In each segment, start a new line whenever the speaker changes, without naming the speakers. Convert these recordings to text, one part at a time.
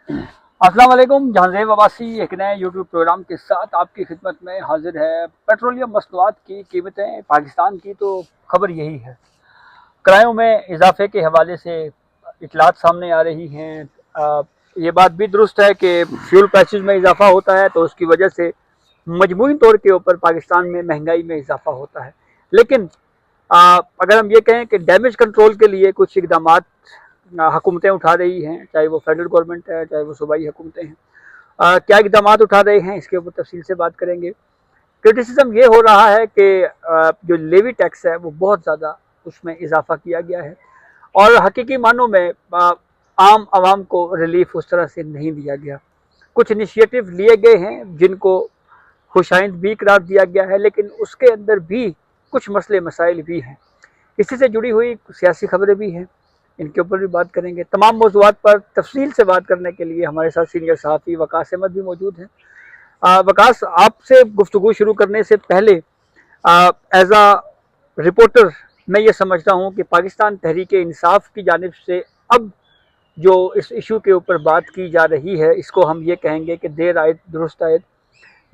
अस्सलाम वालेकुम। जहांज़ेब अब्बासी एक नए यूट्यूब प्रोग्राम के साथ आपकी खिदमत में हाजिर है। पेट्रोलियम मसनूआत की कीमतें पाकिस्तान की तो खबर यही है। किरायों में इजाफे के हवाले से इतलात सामने आ रही हैं। ये बात भी दुरुस्त है कि फ्यूल प्राइसेस में इजाफा होता है तो उसकी वजह से मजमूई तौर के ऊपर पाकिस्तान में महंगाई में इजाफा होता है। लेकिन अगर हम ये कहें कि डैमेज कंट्रोल के लिए कुछ इकदाम हुकूमतें उठा रही हैं, चाहे वो फेडरल गवर्नमेंट है, चाहे वो सूबाई हुकूमतें हैं, क्या इकदाम उठा रहे हैं, इसके ऊपर तफसील से बात करेंगे। क्रिटिसिज्म ये हो रहा है कि जो लेवी टैक्स है वो बहुत ज़्यादा उसमें इजाफा किया गया है और हकीकी मानों में आम आवाम को रिलीफ उस तरह से नहीं दिया गया। कुछ इनिशिएटिव लिए गए हैं जिनको खुशाइंद भी करार दिया गया है, लेकिन उसके अंदर भी कुछ मसले मसाइल भी हैं। इसी से जुड़ी हुई सियासी खबरें भी हैं, इनके ऊपर भी बात करेंगे। तमाम मौज़ूआत पर तफसील से बात करने के लिए हमारे साथ सीनियर सहाफ़ी वकास अहमद भी मौजूद हैं। वकास, आपसे गुफ्तगू शुरू करने से पहले एज आ रिपोर्टर मैं ये समझता हूँ कि पाकिस्तान तहरीक इंसाफ की जानिब से अब जो इस इशू के ऊपर बात की जा रही है, इसको हम ये कहेंगे कि देर आयद दुरुस्त आयद।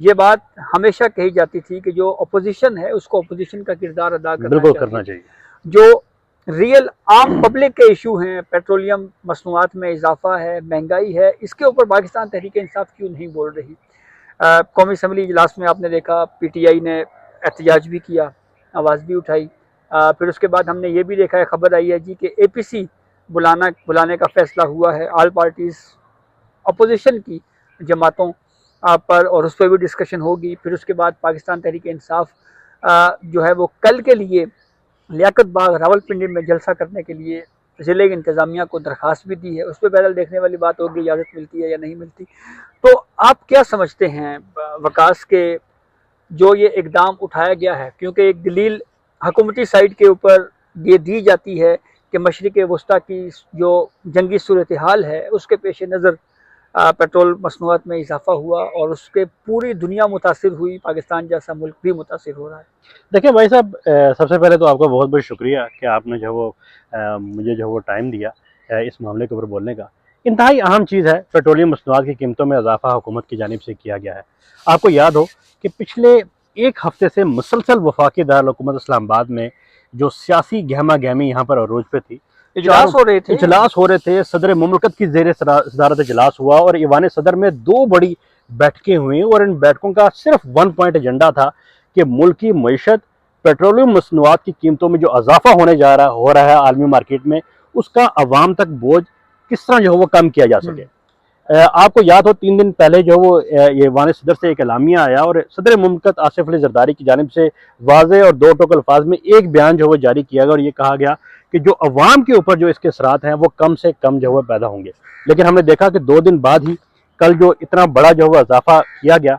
ये बात हमेशा कही जाती थी कि जो अपोजिशन है उसको अपोजिशन का किरदार अदा करना चाहिए। जो रियल आम पब्लिक के इशू हैं, पेट्रोलियम मसनूआत में इजाफा है, महंगाई है, इसके ऊपर पाकिस्तान तहरीक इंसाफ क्यों नहीं बोल रही। कौमी असम्बली इजलास में आपने देखा PTI ने एहतजाज भी किया, आवाज़ भी उठाई। फिर उसके बाद हमने ये भी देखा है, खबर आई है जी कि APC बुलाने का फैसला हुआ है ऑल पार्टीज़ अपोजिशन की जमातों पर, और उस पर भी डिस्कशन होगी। फिर उसके बाद पाकिस्तान तहरीक इंसाफ जो है वो कल के लिए लियाकत बाग रावलपिंडी में जलसा करने के लिए ज़िले की इंतज़ामिया को दरख्वास्त भी दी है। उस पर पैदल देखने वाली बात होगी, इजाज़त मिलती है या नहीं मिलती। तो आप क्या समझते हैं वकास के जो ये इकदाम उठाया गया है, क्योंकि एक दलील हुकूमती साइड के ऊपर ये दी जाती है कि मशरिक़ वस्ता की जो जंगी सूरत हाल है उसके पेश नज़र पेट्रोल मसनूआत में इजाफा हुआ और उसके पूरी दुनिया मुतासिर हुई, पाकिस्तान जैसा मुल्क भी मुतासिर हो रहा है।
देखिए भाई साहब, सबसे पहले तो आपका बहुत बहुत शुक्रिया कि आपने जो वो मुझे जो वो टाइम दिया इस मामले के ऊपर बोलने का। इंतहाई अहम चीज़ है, पेट्रोलियम मसनूआत की कीमतों में इजाफा हुकूमत की जानिब से किया गया है। आपको याद हो कि पिछले एक हफ्ते से मुसलसल वफाकी दारुल इस्लामाबाद में जो सियासी गहमा गहमी यहाँ पर अरूज पे थी,
इजलास हो रहे थे।
सदर मुमलकत की जेर सदारत इजलास हुआ और ईवान सदर में 2 बड़ी बैठकें हुई और इन बैठकों का सिर्फ 1 पॉइंट एजेंडा था कि मुल्क की मईशत, पेट्रोलियम मसनूआत की कीमतों में जो इजाफा हो रहा है आलमी मार्केट में, उसका अवाम तक बोझ किस तरह जो है वो कम किया जा सके। आपको याद हो 3 दिन पहले जो वो ये वान सदर से एक एलामिया आया और सदर मुमलकत आसिफ अली जरदारी की जानिब से वाज़े और 2 टोक अल्फाज में एक बयान जो वो जारी किया गया और ये कहा गया कि जो अवाम के ऊपर जो इसके असरात हैं वो कम से कम जो है पैदा होंगे। लेकिन हमने देखा कि 2 दिन बाद ही कल जो इतना बड़ा जो है इजाफा किया गया,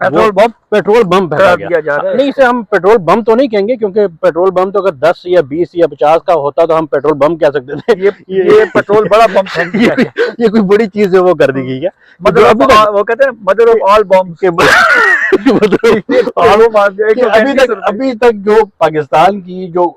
पेट्रोल बम फैला गया जा रहा है। नहीं, इसे हम पेट्रोल बम तो नहीं कहेंगे, क्योंकि पेट्रोल बम तो अगर 10 या 20 या 50 का होता तो हम पेट्रोल बम कह सकते थे।
ये पेट्रोल बड़ा बम फेंक दिया गया।
ये कोई बड़ी चीज है वो कर दी गई है।
वो कहते हैं मदर ऑफ ऑल बम के
अभी तक जो पाकिस्तान की जो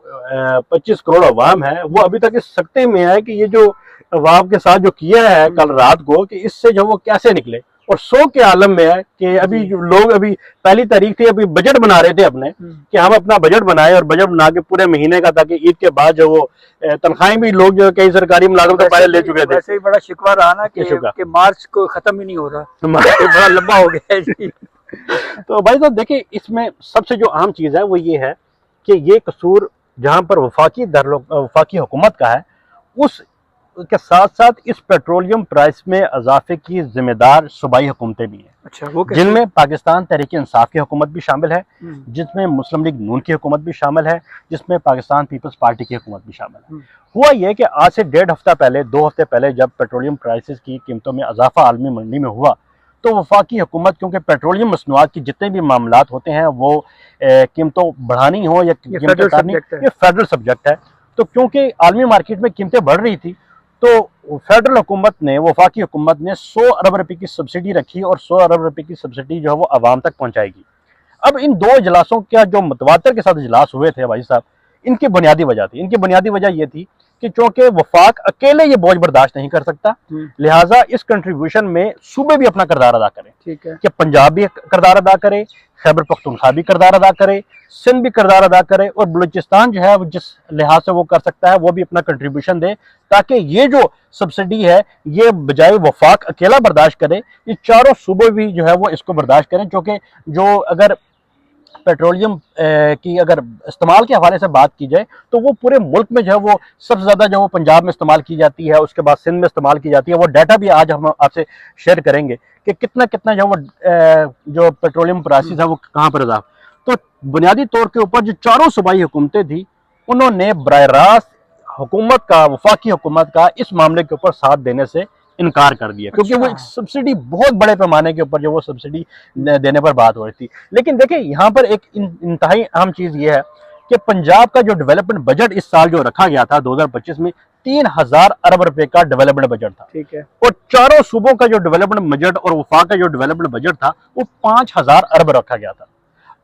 25 करोड़ अवाम है वो अभी तक इस सकते में है कि ये जो अवाम के साथ जो किया है कल रात को, कि इससे जो वो कैसे निकले। और 100 के आलम में है कि अभी लोग अभी पहली तारीख थी, अभी बजट बना रहे थे अपने कि हम अपना बजट बनाए और बजट बना के पूरे महीने का, ताकि ईद के बाद जो वो तनख्वाहें भी लोग जो कई सरकारी मुलाजम तो पहले ले चुके थे।
वैसे ही बड़ा शिकवा रहा ना कि मार्च को खत्म ही नहीं हो रहा, बड़ा लंबा हो गया है जी।
तो भाई साहब देखिए, इसमें सबसे जो अहम चीज है वो ये है कि ये कसूर जहां पर वफाकी हुकूमत का है, उस के साथ साथ इस पेट्रोलियम प्राइस में इजाफे की जिम्मेदार सूबाई हुकूमतें भी हैं।
अच्छा, वो
जिनमें पाकिस्तान तहरीक इंसाफ की हुकूमत भी शामिल है, जिसमें मुस्लिम लीग नून की हुकूमत भी शामिल है, जिसमें पाकिस्तान पीपल्स पार्टी की हुकूमत भी शामिल है। हुआ यह कि आज से 1.5 हफ्ता पहले, 2 हफ्ते पहले जब पेट्रोलियम प्राइसेस की कीमतों में इजाफा आलमी मंडी में हुआ, तो वफाकी हुकूमत, क्योंकि पेट्रोलियम मसनूआत की जितने भी मामलात होते हैं वो कीमतों बढ़ानी हो या कीमतें उतारनी, ये फेडरल सब्जेक्ट है। तो क्योंकि आलमी मार्केट में कीमतें बढ़ रही थी, तो फेडरल हुकूमत ने, वफाकी हुकूमत ने 100 अरब रुपए की सब्सिडी रखी और 100 अरब रुपए की सब्सिडी जो है वो आवाम तक पहुंचाएगी। अब इन 2 इजलासों का जो मुतवातर के साथ इजलास हुए थे भाई साहब, इनकी बुनियादी वजह थी ये थी कि चूंकि वफाक अकेले ये बोझ बर्दाश्त नहीं कर सकता, लिहाजा इस कंट्रीब्यूशन में सूबे भी अपना किरदार अदा करें।
ठीक है।
कि पंजाब भी किरदार अदा करे, खैबर पख्तूनख्वा भी किरदार अदा करे, सिंध भी किरदार अदा करे, और बलूचिस्तान जो है जिस लिहाज से वो कर सकता है वो भी अपना कंट्रीब्यूशन दे, ताकि ये जो सब्सिडी है ये बजाय वफाक अकेला बर्दाश्त करे, ये चारों सूबे भी जो है वो इसको बर्दाश्त करें। क्योंकि जो अगर पेट्रोलियम की अगर इस्तेमाल के हवाले से बात की जाए तो वो पूरे मुल्क में जो है वो सबसे ज़्यादा जो वो पंजाब में इस्तेमाल की जाती है, उसके बाद सिंध में इस्तेमाल की जाती है। वो डाटा भी आज हम आपसे शेयर करेंगे कि कितना कितना जो वो जो पेट्रोलियम प्राइसेस है वो कहाँ पर इजाफा। तो बुनियादी तौर के ऊपर जो चारों सूबाई हुकूमतें थी उन्होंने बराह रास्त हुकूमत का, वफाकी हुकूमत का इस मामले के ऊपर साथ देने से इनकार कर दिया, क्योंकि वो एक सब्सिडी बहुत बड़े पैमाने के ऊपर जो वो सब्सिडी देने पर बात हो रही थी। लेकिन देखिए यहाँ पर एक इंतहाई अहम चीज ये है कि पंजाब का जो डेवलपमेंट बजट इस साल जो रखा गया था 2025 में 3000 अरब रुपए का डेवलपमेंट बजट था।
ठीक है।
और चारों सूबों का जो डेवलपमेंट बजट और वफाक का जो डेवलपमेंट बजट था वो 5000 अरब रखा गया था।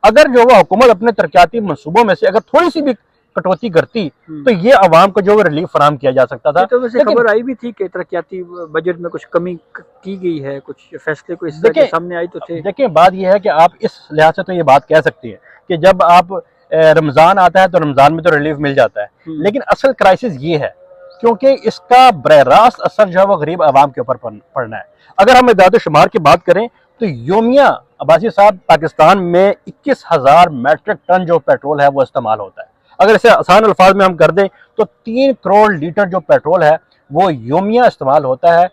अगर जो वो हुकूमत अपने तरक्याती मंसूबों में से अगर थोड़ी सी भी कटौती करती तो ये अवाम को जो रिलीफ फराहम किया जा सकता था।
तो वैसे खबर आई भी थी कि तरक्याती बजट में कुछ कमी की गई है, कुछ फैसले को इस तरह के सामने आई तो थे।
देखिए बात यह है कि आप इस लिहाज से तो ये बात कह सकती है कि जब आप रमजान आता है तो रमजान में तो रिलीफ मिल जाता है, लेकिन असल क्राइसिस ये है क्योंकि इसका बरह रास्त असर जो है वो गरीब आवाम के ऊपर पड़ना है। अगर हम इदाद शुमार की बात करें तो योमिया अब्बासी साहब पाकिस्तान में 21,000 मैट्रिक टन जो पेट्रोल है वो इस्तेमाल होता है। अगर इसे आसान अल्फाज में हम कर दें तो 3 करोड़ लीटर जो पेट्रोल है वो योमिया इस्तेमाल होता है,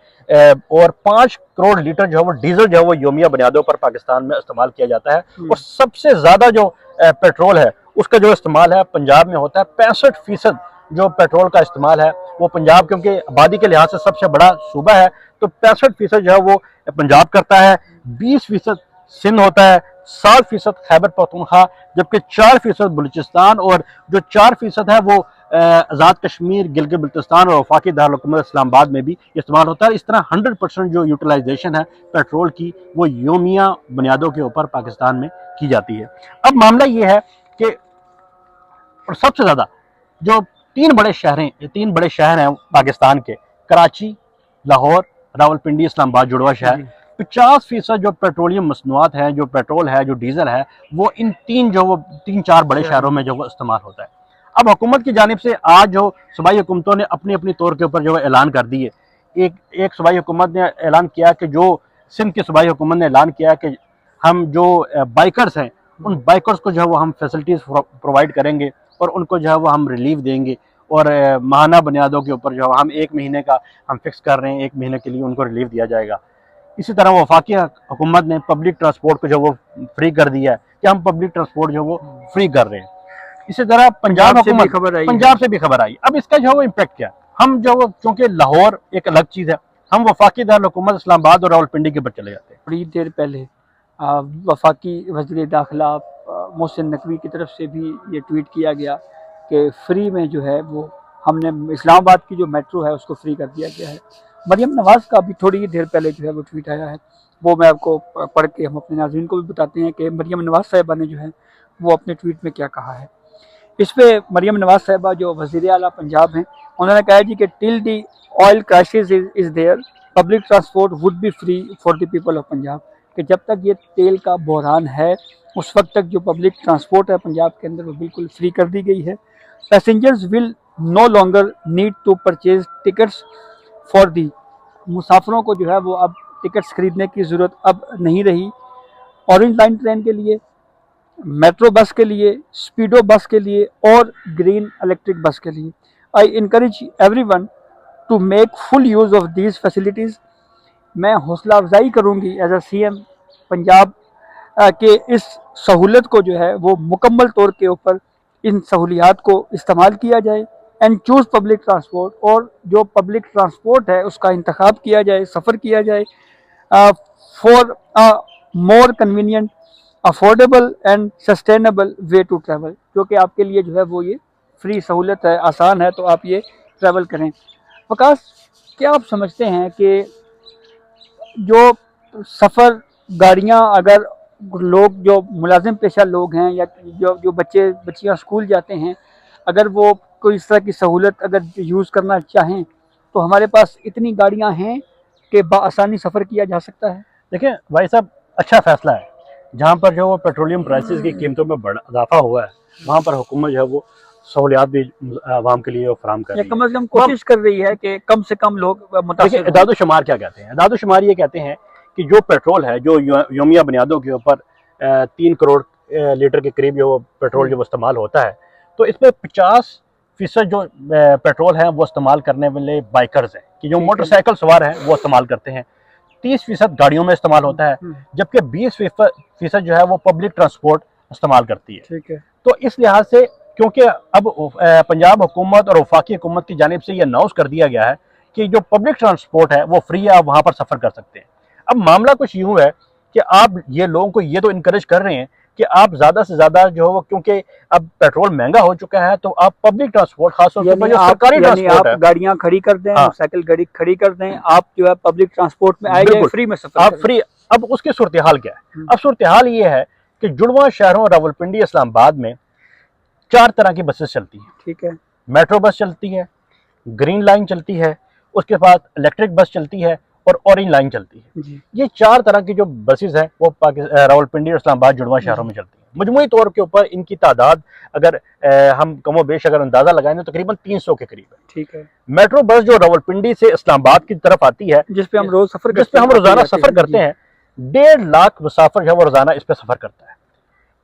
और 5 करोड़ लीटर जो है वो डीजल जो है वो योमिया बुनियादों पर पाकिस्तान में इस्तेमाल किया जाता है। और सबसे ज्यादा जो पेट्रोल है उसका जो इस्तेमाल है पंजाब में होता है। 65% जो पेट्रोल का इस्तेमाल है वो पंजाब, क्योंकि आबादी के लिहाज से सबसे बड़ा सूबा है, तो 65% जो है वो पंजाब करता है, 20% सिंध होता है, 7% खैबर पख्तूनख्वा, जबकि 4% बलूचिस्तान, और जो 4% है वो आज़ाद कश्मीर, गिलगित बल्तिस्तान और वफाकी दारुल इस्लामाबाद में भी इस्तेमाल होता है। इस तरह 100% जो यूटिलाइजेशन है पेट्रोल की वो योमिया बुनियादों के ऊपर पाकिस्तान में की जाती है। अब मामला ये है कि और सबसे ज़्यादा जो 3 बड़े शहर हैं पाकिस्तान के, कराची, लाहौर, रावलपिंडी, इस्लामाबाद, जुड़वा शहर, 50% जो पेट्रोलियम मसनूआत है, जो पेट्रोल है, जो डीजल है, वो इन 3-4 बड़े शहरों में जो वो इस्तेमाल होता है। अब हुकूमत की जानिब से आज जो सूबाई हुकूमतों ने अपनी अपनी तौर के ऊपर जो है ऐलान कर दिए। एक सूबाई हुकूमत ने ऐलान किया कि जो सिंध की सूबाई हुकूमत ने ऐलान किया कि हम जो बाइकर्स हैं उन बाइकर्स को जो है वो हम फैसिलिटीज़ प्रोवाइड करेंगे और उनको जो है वो हम रिलीफ देंगे, और माहाना बुनियादों के ऊपर जो है हम 1 महीने का हम फिक्स कर रहे हैं, 1 महीने के लिए उनको रिलीफ दिया जाएगा। इसी तरह वफाकी हुकूमत ने पब्लिक ट्रांसपोर्ट को जो वो फ्री कर दिया है कि हम पब्लिक ट्रांसपोर्ट जो वो फ्री कर रहे हैं। इसी तरह पंजाब हुकूमत, पंजाब से भी खबर आई। अब इसका जो है वो इम्पैक्ट क्या, हम जो क्योंकि लाहौर एक अलग चीज़ है, हम वफाकी दारुल हुकूमत इस्लामाबाद और रावलपिंडी के ऊपर चले जाते हैं।
थोड़ी देर पहले वफाकी वज़ीर दाखिला मोहसिन नकवी की तरफ से भी ये ट्वीट किया गया कि फ्री में जो है वो हमने इस्लामाबाद की जो मेट्रो है उसको फ्री कर दिया गया है। मरियम नवाज़ का भी थोड़ी देर पहले जो है वो ट्वीट आया है, वो मैं आपको पढ़ के हम अपने नाज़रीन को भी बताते हैं कि मरियम नवाज़ साहिबा ने जो है वो अपने ट्वीट में क्या कहा है। इस पे मरियम नवाज़ साहिबा जो वज़ीर आला पंजाब हैं उन्होंने कहा जी कि till the oil crisis is there public transport would be free for the people of Punjab, कि जब तक ये तेल का बहरान है उस वक्त तक जो पब्लिक ट्रांसपोर्ट है पंजाब के अंदर वो बिल्कुल फ्री कर दी गई है। Passengers will no longer need to purchase tickets for the, मुसाफिरों को जो है वो अब टिकट्स खरीदने की ज़रूरत अब नहीं रही। ऑरेंज लाइन ट्रेन के लिए, मेट्रो बस के लिए, स्पीडो बस के लिए और ग्रीन इलेक्ट्रिक बस के लिए। I encourage everyone to make full use of these facilities. मैं हौसला अफजाई करूँगी एज अ CM पंजाब के इस सहूलत को जो है वो मुकम्मल तौर के ऊपर इन सहूलियात को इस्तेमाल किया जाए। एंड चूज़ पब्लिक ट्रांसपोर्ट, और जो पब्लिक ट्रांसपोर्ट है उसका इंतखाब किया जाए, सफ़र किया जाए for more convenient, affordable and sustainable way to travel, जो कि आपके लिए जो है वो ये फ्री सहूलत है, आसान है, तो आप ये ट्रैवल करें। वकास, क्या आप समझते हैं कि जो सफ़र गाड़ियाँ, अगर लोग जो मुलाजिम पेशा लोग हैं या जो बच्चियाँ स्कूल जाते हैं, अगर वो कोई इस तरह की सहूलत अगर यूज़ करना चाहें तो हमारे पास इतनी गाड़ियां हैं कि बआसानी सफ़र किया जा सकता है।
देखिए भाई साहब, अच्छा फैसला है। जहाँ पर जो वो पेट्रोलियम प्राइसेस की कीमतों में बड़ा इजाफा हुआ है, वहाँ पर हुकूमत जो है वो सहूलियात भी आवाम के लिए वो फराहम कर
या
रही है।
कम से कम कोशिश कर रही है कि कम से कम लोग
देखिए,
मुतासिर हों।
इदाद-ओ-शुमार क्या कहते हैं? इदाद-ओ-शुमार ये कहते हैं कि जो पेट्रोल है, जो यौमिया बुनियादों के ऊपर 3 करोड़ लीटर के करीब जो पेट्रोल जो इस्तेमाल होता है, तो इसमें 50% जो पेट्रोल है वो इस्तेमाल करने वाले बाइकर्स हैं, कि जो
ठीक है।
मोटरसाइकिल सवार हैं वो इस्तेमाल करते हैं। 30% गाड़ियों में इस्तेमाल होता है, जबकि 20% जो है वो पब्लिक ट्रांसपोर्ट इस्तेमाल करती है।
ठीक है।
तो इस लिहाज से, क्योंकि अब पंजाब हुकूमत और वफाकी हुकूमत की जानिब से ये अनाउंस कर दिया गया है कि जो पब्लिक ट्रांसपोर्ट है वो फ्री है, आप वहाँ पर सफ़र कर सकते हैं। अब मामला कुछ यूँ है कि आप ये लोगों को ये तो इनकरेज कर रहे हैं कि आप ज़्यादा से ज़्यादा जो है वो, क्योंकि अब पेट्रोल महंगा हो चुका है, तो आप पब्लिक ट्रांसपोर्ट, खासतौर पर जो सरकारी ट्रांसपोर्ट है,
गाड़ियां खड़ी कर दें,
हाँ,
साइकिल गाड़ी खड़ी कर दें, आप जो है पब्लिक ट्रांसपोर्ट में आए जाए, फ्री में सफर
आप
करें।
फ्री। अब उसकी सूरत हाल क्या है? अब सूरत हाल ये है कि जुड़वा शहरों रावलपिंडी, इस्लामाबाद में 4 तरह की बसेस चलती हैं।
ठीक है।
मेट्रो बस चलती है, ग्रीन लाइन चलती है, उसके बाद इलेक्ट्रिक बस चलती है और ऑरेंज लाइन चलती है।
जी।
ये 4 तरह की जो बसेस हैं वो रावलपिंडी और इस्लामाबाद जुड़वा शहरों में चलती हैं। मजमूई तौर के ऊपर इनकी तादाद अगर हम कमो बेश अगर अंदाजा लगाएं तो तकरीबन 300 के करीब है।
ठीक है।
मेट्रो बस जो रावलपिंडी से इस्लामाबाद की तरफ आती है,
जिस पे हम रोज सफर
जिस पे हम रोजाना सफर करते हैं, 1.5 लाख मुसाफिर जो है वो रोजाना इस पे सफर करता है।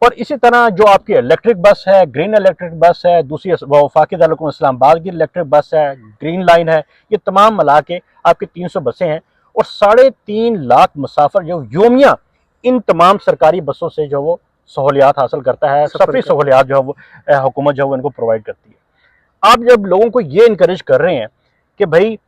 और इसी तरह जो आपकी इलेक्ट्रिक बस है, ग्रीन इलेक्ट्रिक बस है, दूसरी वफाकी दारुल इस्लामाबाद की इलेक्ट्रिक बस है, ग्रीन लाइन है, ये तमाम मिला के आपकी 300 बसें हैं और 3.5 लाख मुसाफिर जो योमिया इन तमाम सरकारी बसों से जो वो सहूलियात हासिल करता है, सफरी सहूलियात जो है वो हुकूमत जो है वो इनको प्रोवाइड करती है। आप जब लोगों को ये इनकरेज कर रहे हैं कि भाई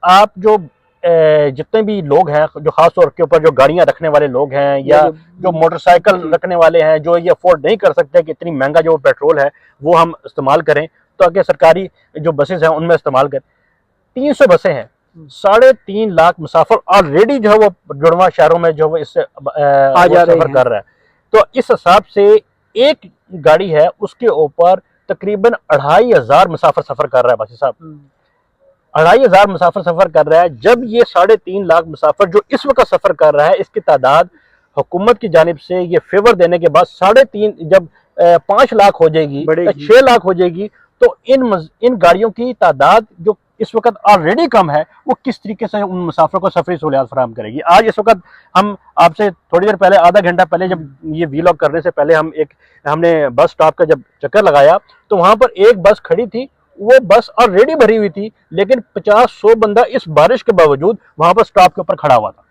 आप जो जितने भी लोग हैं, जो खास तौर के ऊपर जो गाड़ियां रखने वाले लोग हैं या जो मोटरसाइकिल रखने वाले हैं, जो ये अफोर्ड नहीं कर सकते कि इतनी महंगा जो पेट्रोल है वो हम इस्तेमाल करें, तो आगे सरकारी जो बसेस हैं उनमें इस्तेमाल करें। 300 बसें हैं, 3.5 लाख मुसाफिर ऑलरेडी जो है वो जुड़वा शहरों में जो है इससे सफर कर रहा है। तो इस हिसाब से एक गाड़ी है उसके ऊपर तकरीबन 2,500 मुसाफिर सफर कर रहा है। बाकी साहब 2,500 मुसाफिर सफर कर रहा है। जब ये 3.5 लाख मुसाफिर जो इस वक्त सफर कर रहा है, इसकी तादाद हुकूमत की जानिब से ये फेवर देने के बाद 3.5 जब 5 लाख हो जाएगी, 6 लाख हो जाएगी, तो इन गाड़ियों की तादाद जो इस वक्त ऑलरेडी कम है, वो किस तरीके से उन मुसाफिरों को सफरी सहूलियात फराहम करेगी। आज इस वक्त हम आपसे थोड़ी देर पहले, आधा घंटा पहले, जब ये वीलॉग करने से पहले हमने बस स्टॉप का जब चक्कर लगाया तो वहां पर एक बस खड़ी थी, वो बस ऑलरेडी भरी हुई थी, लेकिन 50-100 बंदा इस बारिश के बावजूद वहां पर स्टॉप के ऊपर खड़ा हुआ था,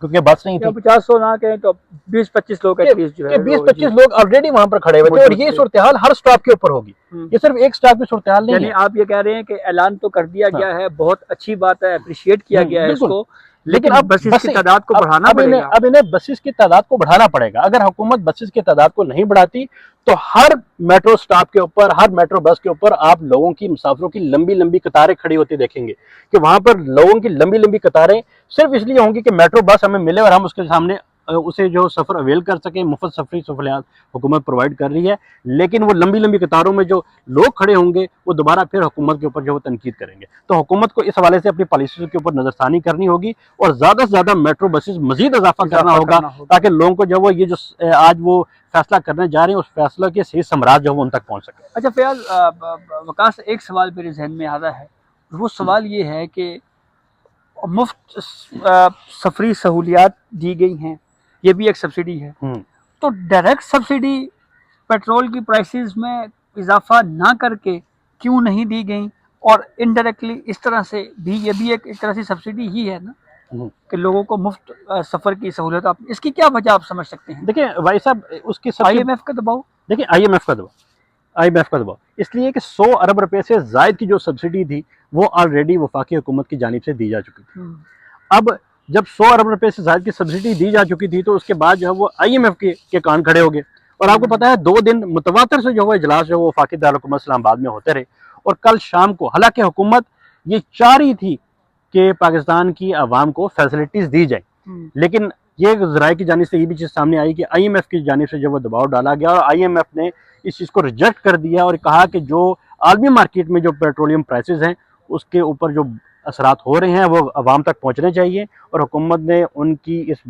क्योंकि बस नहीं थी।
50-100 ना कहें तो 20-25 लोग एटलीस्ट जो है,
20-25 लोग ऑलरेडी वहां पर खड़े हुए थे। और ये सूरत हाल हर स्टॉप के ऊपर होगी, ये सिर्फ एक स्टॉप की सूरत हाल नहीं है।
आप ये कह रहे हैं कि ऐलान तो कर दिया गया है, बहुत अच्छी बात है, अप्रिशिएट किया गया है इसको, लेकिन अब बसेस की तादाद को बढ़ाना पड़ेगा।
अब इन्हें बसेस की तादाद को बढ़ाना पड़ेगा। अगर हुकूमत बसेस की तादाद को नहीं बढ़ाती तो हर मेट्रो स्टॉप के ऊपर, हर मेट्रो बस के ऊपर आप लोगों की, मुसाफिरों की लंबी लंबी कतारें खड़ी होती देखेंगे कि वहां पर लोगों की लंबी लंबी कतारें सिर्फ इसलिए होंगी कि मेट्रो बस हमें मिले और हम उसके सामने उसे जो सफर अवेल कर सके। मुफ्त सफरी सहूलियात हुकूमत प्रोवाइड कर रही है, लेकिन वो लंबी लंबी कतारों में जो लोग खड़े होंगे वो दोबारा फिर हुकूमत के ऊपर जो तनकीद करेंगे। तो हुकूमत को इस हवाले से अपनी पॉलिसी के ऊपर नजरसानी करनी होगी और ज्यादा से ज्यादा मेट्रो बसेस मजीद इजाफा करना होगा, ताकि लोगों को जो वो ये जो आज वो फैसला करने जा रहे हैं उस फैसला के सही समराज जो उन तक पहुंच सके।
अच्छा फयाज, वकास, एक सवाल मेरे जहन में आ रहा है, वो सवाल ये है कि मुफ्त सफरी सहूलियात दी गई हैं, ये भी एक सब्सिडी है, तो डायरेक्ट सब्सिडी पेट्रोल की प्राइसेस में इजाफा ना करके क्यों नहीं दी गई, और इनडायरेक्टली इस तरह से भी ये भी एक तरह से सब्सिडी ही है ना कि लोगों को मुफ्त सफर की सहूलत। आप इसकी क्या वजह आप समझ सकते हैं?
देखिए भाई साहब, उसकी
IMF का दबाव,
देखिए IMF का दबाव इसलिए कि 100 अरब रुपए से जायद की जो सब्सिडी थी वो ऑलरेडी वफाकी हुकूमत की जानिब से दी जा चुकी थी। अब जब 100 अरब रुपए से जायद की सब्सिडी दी जा चुकी थी तो उसके बाद जो है वो IMF के कान खड़े हो गए। और आपको पता है 2 दिन मुतवातर से जो है इजलास जो वो वफाकी दारुल हुकूमत इस्लामाबाद में होते रहे। और कल शाम को, हालांकि हुकूमत ये चाह रही थी कि पाकिस्तान की आवाम को फैसिलिटीज दी जाए, लेकिन ये ज़राए की जानिब से ये भी चीज़ सामने आई कि IMF की जानिब से जो वो दबाव डाला गया और IMF ने इस चीज़ को रिजेक्ट कर दिया और कहा कि जो आलमी मार्केट में जो पेट्रोलियम प्राइसेस हैं उसके ऊपर जो असरात हो रहे हैं वो आवाम तक पहुंचने चाहिए। और हुकूमत ने उनकी इस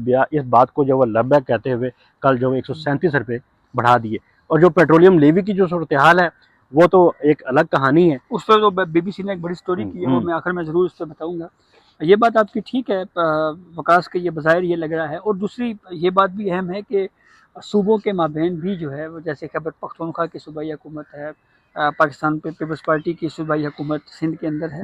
बात को जो वो लब्बैक कहते हुए कल जो 137 रुपये बढ़ा दिए। और जो पेट्रोलियम लेवी की जो सूरत हाल है वो तो एक अलग कहानी है।
उस पर तो बीबीसी ने एक बड़ी स्टोरी की है, वो मैं आखिर में ज़रूर उस पर बताऊंगा। ये बात आपकी ठीक है, वकास के ये बज़ाहिर ये लग रहा है। और दूसरी ये बात भी अहम है कि सूबों के माबैन भी जो है वो, जैसे खैबर पख्तूनख्वा की सूबाई हुकूमत है, पाकिस्तान पीपल्स पार्टी की सूबाई हुकूमत सिंध के अंदर है,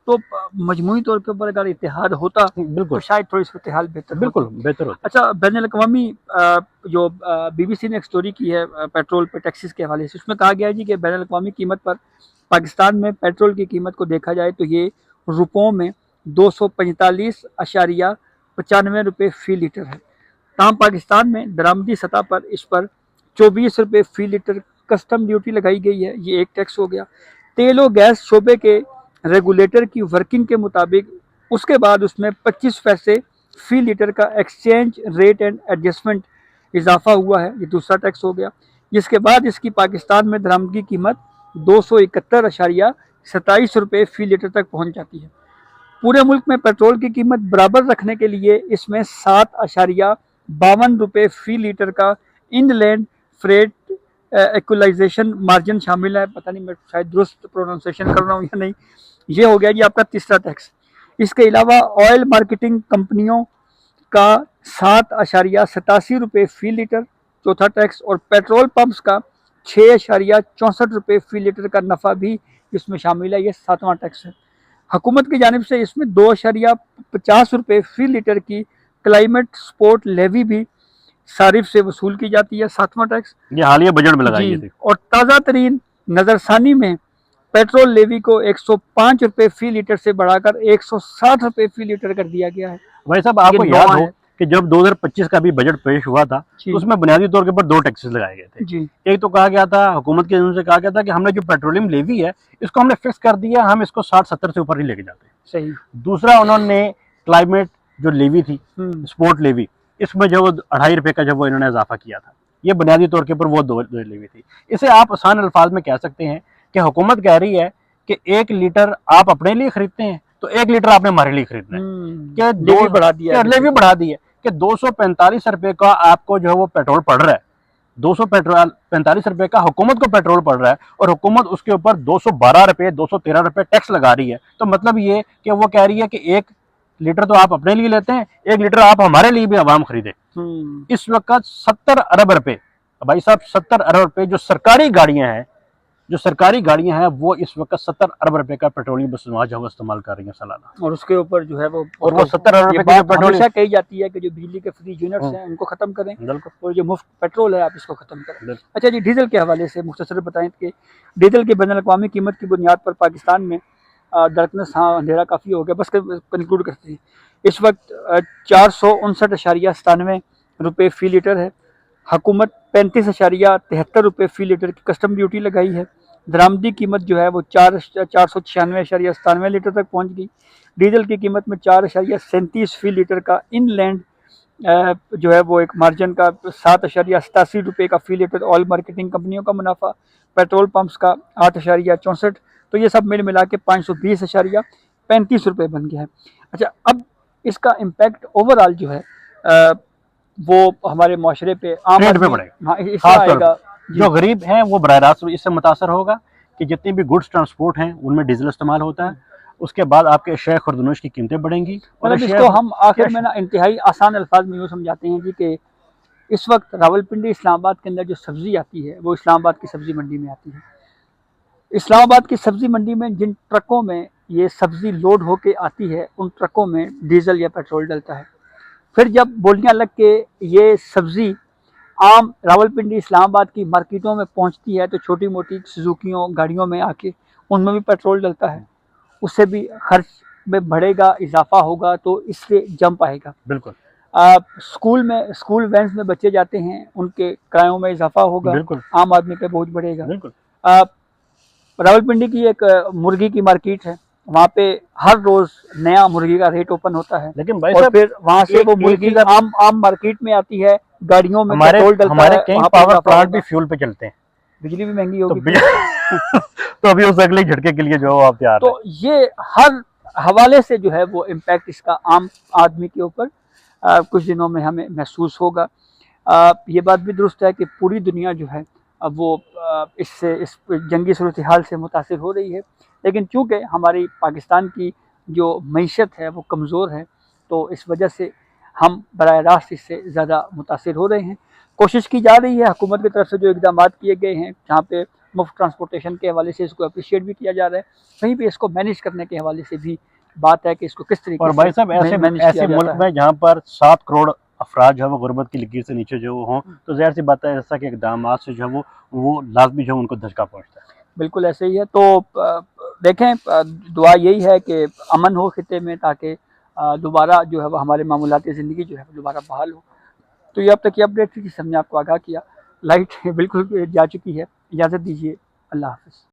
तो मजमूई तौर के ऊपर अगर इत्तेहाद होता तो शायद थोड़ी सूरत हाल बेहतर
बिल्कुल बेहतर होता।
अच्छा, बैनुल अक़वामी जो बीबीसी ने एक स्टोरी की है पेट्रोल पे टैक्सेस के हवाले से, उसमें कहा गया है जी कि बैनुल अक़वामी कीमत पर पाकिस्तान में पेट्रोल की कीमत को देखा जाए तो ये रुपयों में 245.95 रुपये फ़ी लीटर है। तमाम पाकिस्तान में दरामदी सतह पर इस पर 24 रुपये फ़ी लीटर कस्टम ड्यूटी लगाई गई है। ये एक टैक्स हो गया। तेल और गैस शोबे के रेगुलेटर की वर्किंग के मुताबिक उसके बाद उसमें 25 पैसे फ़ी लीटर का एक्सचेंज रेट एंड एडजस्टमेंट इजाफा हुआ है। ये दूसरा टैक्स हो गया, जिसके बाद इसकी पाकिस्तान में दरामदी कीमत 271.27 रुपये फ़ी लीटर तक पहुंच जाती है। पूरे मुल्क में पेट्रोल की कीमत बराबर रखने के लिए इसमें 7.52 रुपये फ़ी लीटर का इनलैंड फ्रेट इक्वलाइजेशन मार्जिन शामिल है। पता नहीं मैं शायद दुरुस्त प्रोनाउंसिएशन कर रहा हूँ या नहीं। ये हो गया जी आपका तीसरा टैक्स। इसके अलावा ऑयल मार्केटिंग कंपनियों का 7.87 रुपये फ़ी लीटर चौथा टैक्स, और पेट्रोल पंप्स का 6.64 रुपये फ़ी लीटर का नफ़ा भी इसमें शामिल है। ये सातवां टैक्स है। हुकूमत की जानिब से इसमें 2.50 रुपये फ़ी लीटर की क्लाइमेट सपोर्ट लेवी भी सारिफ से वसूल की जाती है। सातवां टैक्स
ये हालिया बजट में लगाई गई थी।
और ताज़ा तरीन नज़रसानी में पेट्रोल लेवी को 105 रुपये फ़ी लीटर से बढ़ाकर 160 रुपये फ़ी लीटर कर दिया गया है।
भाई साहब आपको याद हो कि जब 2025 का भी बजट पेश हुआ था तो उसमें बुनियादी तौर के ऊपर दो टैक्सेस लगाए गए थे
जी।
एक तो कहा गया था, हुकूमत के से कहा गया था कि हमने जो पेट्रोलियम लेवी है इसको हमने फिक्स कर दिया, हम इसको 60-70 से ऊपर नहीं लेके जाते।
सही।
दूसरा उन्होंने क्लाइमेट जो लेवी थी स्पोर्ट लेवी, इसमें जो 2.5 रुपये का जब वो इन्होंने इजाफा किया था, ये बुनियादी तौर के ऊपर वो दो लेवी थी। इसे आप आसान अल्फाज में कह सकते हैं कि हुकूमत कह रही है कि 1 लीटर आप अपने लिए खरीदते हैं तो 1 लीटर आपने हमारे लिए खरीदना है। क्या लेवी बढ़ा दिया, लेवी बढ़ा दी है कि 245 रुपये का आपको जो है वो पेट्रोल पड़ रहा है, 245 रुपये का हुकूमत को पेट्रोल पड़ रहा है और हुकूमत उसके ऊपर 212 रुपये 213 रुपये टैक्स लगा रही है। तो मतलब ये कि वो कह रही है कि 1 लीटर तो आप अपने लिए लेते हैं, 1 लीटर आप हमारे लिए भी आवाम खरीदे। इस वक्त 70 अरब रुपए, भाई साहब 70 अरब रुपए जो सरकारी गाड़ियां हैं वो इस वक्त 70 अरब रुपए का पेट्रोलियम मसनूआत जो इस्तेमाल कर रही है सालाना,
और उसके ऊपर जो है वो
70 अरब रुपए का पेट्रोल
हमेशा कही जाती है कि जो बिजली के फ्री यूनिट्स हैं उनको खत्म करें और जो मुफ्त पेट्रोल है आप इसको खत्म करें। अच्छा जी, डीजल के हवाले से मुख्तसर बताएं कि डीजल की बैनुल अक़वामी कीमत की बुनियाद पर पाकिस्तान में दरकनस, हाँ अंधेरा काफ़ी हो गया, बस कंक्लूड करते हैं। इस वक्त 459.97 रुपये फ़ी लीटर है। हुकूमत 35.73 रुपये फ़ी लीटर की कस्टम ड्यूटी लगाई है। दरामदी कीमत जो है वो 496.97 लीटर तक पहुंच गई। डीजल की कीमत में 4.37 फ़ी लीटर का इनलैंड जो है वो एक मार्जिन का 7.87 रुपये का फ़ी लीटर ऑयल मार्केटिंग कंपनियों का मुनाफा, पेट्रोल पंप्स का 8.64, तो ये सब मिल मिला के 520.35 रुपये बन गया है। अच्छा, अब इसका इम्पैक्ट ओवरऑल जो है वो हमारे माशरे पे आम
पे पड़ेगा।
हाँ, इससे आएगा।
जो गरीब है वो बराह रास्त इससे मुतासर होगा कि जितनी भी गुड्स ट्रांसपोर्ट हैं उनमें डीजल इस्तेमाल होता है, उसके बाद आपके अशिया खुर्दनोश की कीमतें बढ़ेंगी।
मतलब इसको हम आखिर में ना इंतहाई आसान अल्फाज में यूँ समझाते हैं जी कि इस वक्त रावलपिंडी इस्लामाबाद के अंदर जो सब्ज़ी आती है वो इस्लामाबाद की सब्ज़ी मंडी में आती है। इस्लामाबाद की सब्ज़ी मंडी में जिन ट्रकों में ये सब्ज़ी लोड होके आती है उन ट्रकों में डीजल या पेट्रोल डलता है। फिर जब बोलियाँ लग के ये सब्ज़ी आम रावलपिंडी इस्लामाबाद की मार्केटों में पहुंचती है तो छोटी मोटी सुजुकियों गाड़ियों में आके उनमें भी पेट्रोल डलता है, उससे भी खर्च में बढ़ेगा, इजाफा होगा, तो इससे जंप आएगा।
बिल्कुल।
स्कूल वैन्स में बच्चे जाते हैं, उनके किरायों में इजाफा होगा, आम आदमी पे बोझ बढ़ेगा। रावलपिंडी की एक मुर्गी की मार्केट है, वहाँ पे हर रोज नया मुर्गी का रेट ओपन होता है,
लेकिन भाई
और फिर वहाँ से वो मुर्गी आम मार्केट में आती है, गाड़ियों में पेट्रोल डलता है।
हमारे कई पावर प्लांट भी फ्यूल पे चलते हैं,
बिजली भी महंगी
तो
होगी फिर।
तो अभी उस अगले झटके के लिए जो है आप तैयार
तो ये हर हवाले से जो है वो इम्पैक्ट इसका आम आदमी के ऊपर कुछ दिनों में हमें महसूस होगा। ये बात भी दुरुस्त है कि पूरी दुनिया जो है अब वो इससे इस जंगी सूरत हाल से मुतासिर हो रही है, लेकिन चूँकि हमारी पाकिस्तान की जो मईशत है वो कमज़ोर है, तो इस वजह से हम बराह रास्त इससे ज़्यादा मुतासिर हो रहे हैं। कोशिश की जा रही है हुकूमत की तरफ से, जो इक़दामात किए गए हैं, जहाँ पे मुफ्त ट्रांसपोर्टेशन के हवाले से इसको अप्रिशिएट भी किया जा रहा है, वहीं पे इसको मैनेज करने के हवाले से भी बात है कि इसको किस तरीके
और
से
भाई साहब ऐसे
मैनेज किया
ऐसे
जाता
मुल्क
है।
में जहाँ पर 7 करोड़ अफराद जो है वो गुर्बत की लकीर से नीचे जो हों, तो ज़ाहिर सी बात है ऐसा कि इकदाम से जो है वो लाजमी जो है उनको धचका पहुँचता है।
बिल्कुल ऐसे ही है। तो देखें, दुआ यही है कि अमन हो खिते में, ताकि दोबारा जो है वो हमारे मामूलाती ज़िंदगी जो है वो दोबारा बहाल हो। तो ये अब तक की अपडेट थी जिससे हमने आपको आगाह किया। लाइट बिल्कुल जा चुकी है, इजाज़त दीजिए, अल्लाह हाफ़िज़।